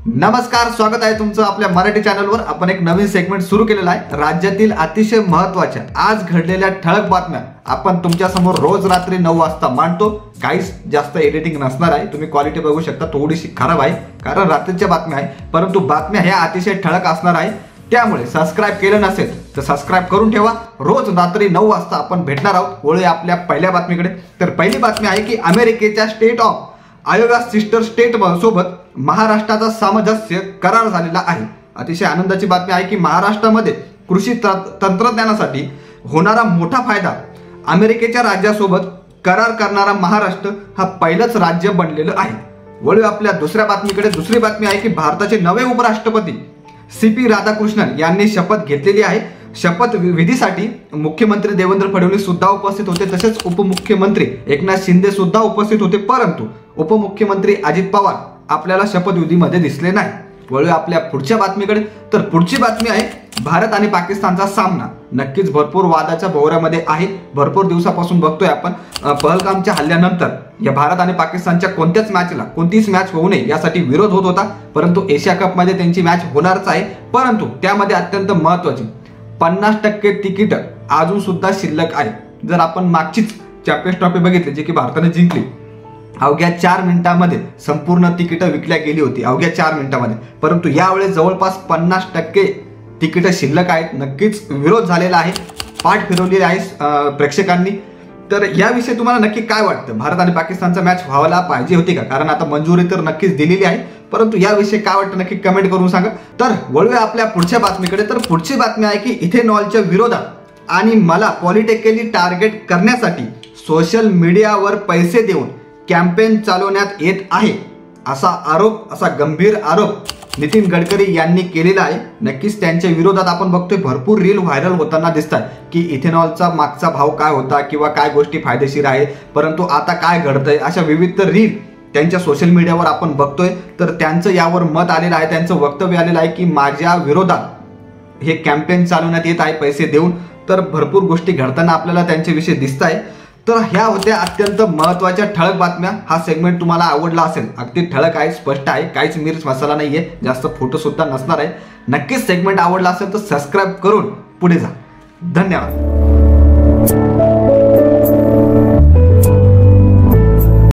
नमस्कार, स्वागत आहे तुमचं आपल्या मराठी चॅनलवर। आपण एक नवीन सेगमेंट सुरू केलेला आहे। राज्यातील अतिशय महत्त्वाच्या आज घडलेल्या ठळक बातम्या आपण तुमच्या समोर रोज रात्री 9 वाजता मांडतो। काहीच जास्त एडिटिंग नसणार आहे, तुम्ही क्वालिटी बघू शकता, थोडीशी खराब आहे कारण रात्रीच्या बातम्या आहे, परंतु बातम्या ह्या अतिशय ठळक असणार आहे। त्यामुळे सबस्क्राइब केलं नसेल तर सबस्क्राइब करून ठेवा। रोज रात्री 9 वाजता आपण भेटणार आहोत। वळूया आपल्या पहिल्या बातमीकडे। तर पहिली बातमी आहे की अमेरिकेच्या स्टेट ऑफ आयोगा सिस्टर स्टेट सोबत महाराष्ट्राचा सामंजस्य करार झालेला आहे। अतिशय आनंदाची बातमी आहे की महाराष्ट्रामध्ये कृषी तंत्रज्ञानासाठी होणारा मोठा फायदा अमेरिकेच्या राज्यासोबत करार करणारा महाराष्ट्र हा पहिलंच राज्य बनलेलं आहे। वळूया आपल्या दुसऱ्या बातमीकडे। दुसरी बातमी आहे की भारताचे नवे उपराष्ट्रपती CP राधाकृष्णन यांनी शपथ घेतलेली आहे। शपथ विधीसाठी मुख्यमंत्री देवेंद्र फडणवीस सुद्धा उपस्थित होते, तसेच उपमुख्यमंत्री एकनाथ शिंदे सुद्धा उपस्थित होते, परंतु उपमुख्यमंत्री अजित पवार आपल्याला शपथविधीमध्ये दिसले नाही। वळूया आपल्या पुढच्या बातमीकडे। तर पुढची बातमी आहे भारत आणि पाकिस्तानचा सामना नक्कीच भरपूर वादाच्या भोवऱ्यामध्ये आहे। भरपूर दिवसापासून बघतोय आपण पहलगामच्या हल्ल्यानंतर या भारत आणि पाकिस्तानच्या कोणत्याच मॅचला कोणतीच मॅच होऊ नये यासाठी विरोध होत होता, परंतु एशिया कप मध्ये त्यांची मॅच होणारच आहे। परंतु त्यामध्ये अत्यंत महत्त्वाची 50% तिकीट अजून सुद्धा शिल्लक आहे। जर आपण मागचीच चॅम्पियन्स ट्रॉफी बघितली जी की भारताने जिंकली, अवघ्या 4 मिनिटांमध्ये संपूर्ण तिकीटं विकल्या गेली होती, अवघ्या 4 मिनिटांमध्ये, परंतु यावेळेस जवळपास 50% तिकीटं शिल्लक आहेत। नक्कीच विरोध झालेला आहे, पाठ फिरवलेली आहे प्रेक्षकांनी। तर याविषयी तुम्हाला नक्की काय वाटतं? भारत आणि पाकिस्तानचा मॅच व्हायला पाहिजे होती का? कारण आता मंजुरी तर नक्कीच दिलेली आहे, परंतु याविषयी काय वाटतं नक्की कमेंट करून सांगा। तर वळूया आपल्या पुढच्या बातमीकडे। तर पुढची बातमी आहे की इथेनॉलच्या विरोधात आणि मला पॉलिटिकली टार्गेट करण्यासाठी सोशल मीडियावर पैसे देऊन कॅम्पेन चालवण्यात येत आहे, असा गंभीर आरोप नितीन गडकरी यांनी केलेला आहे। नक्कीच त्यांच्या विरोधात आपण बघतोय भरपूर रील व्हायरल होताना दिसतात की इथेनॉलचा मागचा भाव काय होता किंवा काय गोष्टी फायदेशीर आहे, परंतु आता काय घडतंय, अशा विविध रील त्यांच्या सोशल मीडियावर आपण बघतोय। तर त्यांचं यावर मत आलेलं आहे, त्यांचं वक्तव्य आलेलं आहे की माझ्या विरोधात हे कॅम्पेन चालवण्यात येत आहे पैसे देऊन। तर भरपूर गोष्टी घडताना आपल्याला त्यांच्याविषयी दिसत आहे। तर ह्या होत्या अत्यंत महत्त्वाच्या ठळक बातम्या। हा सेगमेंट तुम्हाला आवडला असेल, अगदी ठळक आहे, स्पष्ट आहे, काहीच मिर्च मसाला नाहीये, जास्त फोटो सुद्धा नसणार आहे। नक्कीच सेगमेंट आवडला असेल तर सबस्क्राइब करून पुढे जा। धन्यवाद।